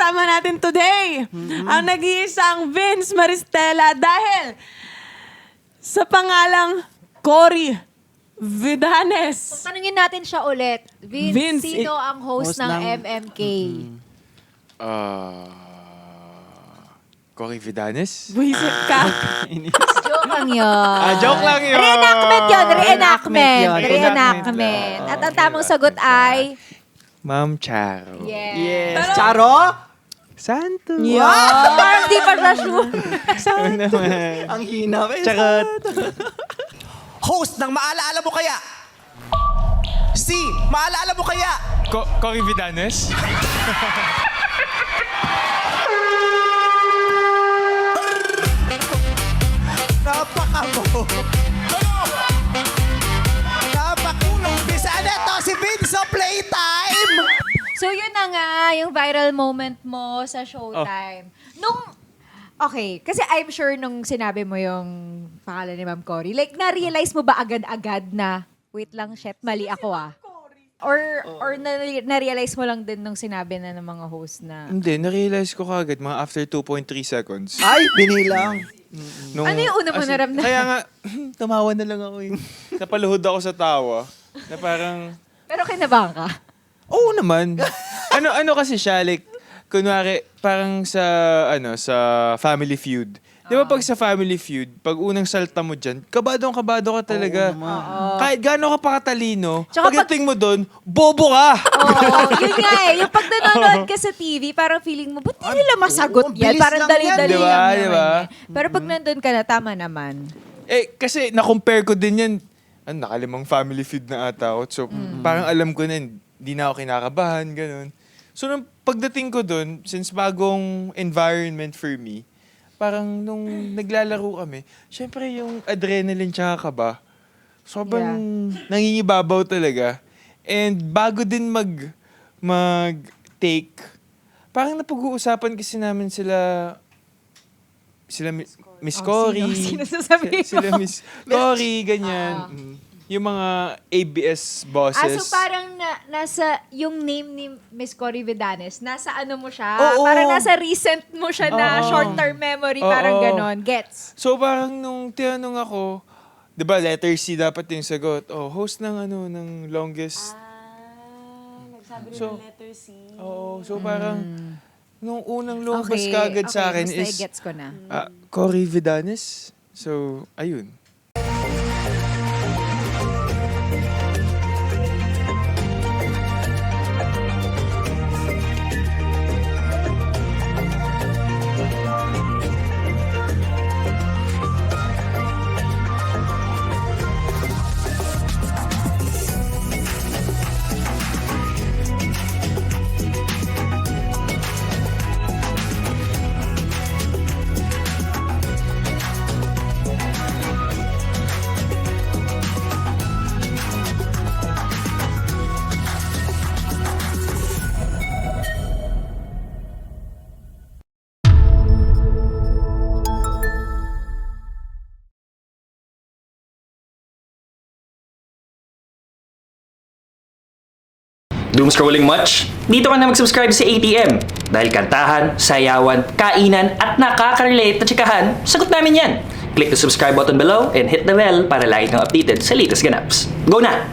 kasama natin today ang nag-iisang Vince Maristela dahil sa pangalang Cory Vidanes. Tanungin natin siya ulit. Vince, sino ang host ng MMK? Cory Vidanes? Buisit ka. Joke lang yun. Joke lang yun. Reenactment yun. Reenactment. Reenactment yun. Reenactment. At ang tamang sagot ay... Ma'am Charo. Yes. Yes. Charo? Santo. Parang di pa siya sure. Ano naman? Ang hina. Charot. Host ng Maalaala Mo Kaya? Si Maalaala Mo Kaya? Cory Vidanes? Napakamo. Napakulong bisa neto si Vince Playtime. So yun na nga, yung viral moment mo sa Showtime. Okay, kasi I'm sure nung sinabi mo yung pangalan ni Ma'am Cory, like, na-realize mo ba agad-agad na, wait lang, shit, mali ako Or na-realize mo lang din nung sinabi na ng mga host na... Hindi, na-realize ko kagad mga after 2.3 seconds. Ay, binilang. Ano yung una mo naramdaman? Kaya nga, tumawa na lang ako yung... Napaluhod ako sa tawa. Na parang... Pero kinabahan ka? Oo naman. ano kasi siya, like, kunwari, parang sa Family Feud. Di ba pag sa Family Feud, pag unang salta mo dyan, kabado ka talaga. Kahit gaano ka pa katalino, Tsaka pagdating mo doon, bobo ka! Oo, yun nga eh. Yung pag nanonood ka sa TV, parang feeling mo, ba't di nila masagot yan? bilis Parang lang dali-dali yan. Diba? lang naman Diba? eh. Pero pag nandun ka na, tama naman. Kasi na-compare ko din yan. Nakalimang Family Feud na ata ako. So, parang alam ko na, hindi na ako kinakabahan, ganun. So, nung pagdating ko doon, since bagong environment for me, parang nung naglalaro kami, syempre yung adrenaline tsaka kaba, sobrang nangingibabaw talaga. And bago din mag-take, parang napag-uusapan kasi namin sila Miss Cory. Sino sasabihin mo? Sila Miss Cory, ganyan. Yung mga ABS bosses. So parang nasa yung name ni Miss Cory Vidanes, nasa ano mo siya? Oo. Parang nasa recent mo siya na short-term memory, parang ganon. Gets? So parang nung tinanong ako, 'di ba letter C dapat yung sagot. Host ng ng longest. Nagsabi So, ng letter C. Oo, so parang nung unang lumabas kagad sa akin basta is gets ko na. Cory Vidanes. So, ayun. Doom scrolling much? Dito ka na mag-subscribe sa ATM. Dahil kantahan, sayawan, kainan, at nakaka-relate na tsikahan, sagot namin yan. Click the subscribe button below and hit the bell para lagi kang updated sa latest ganaps. Go na!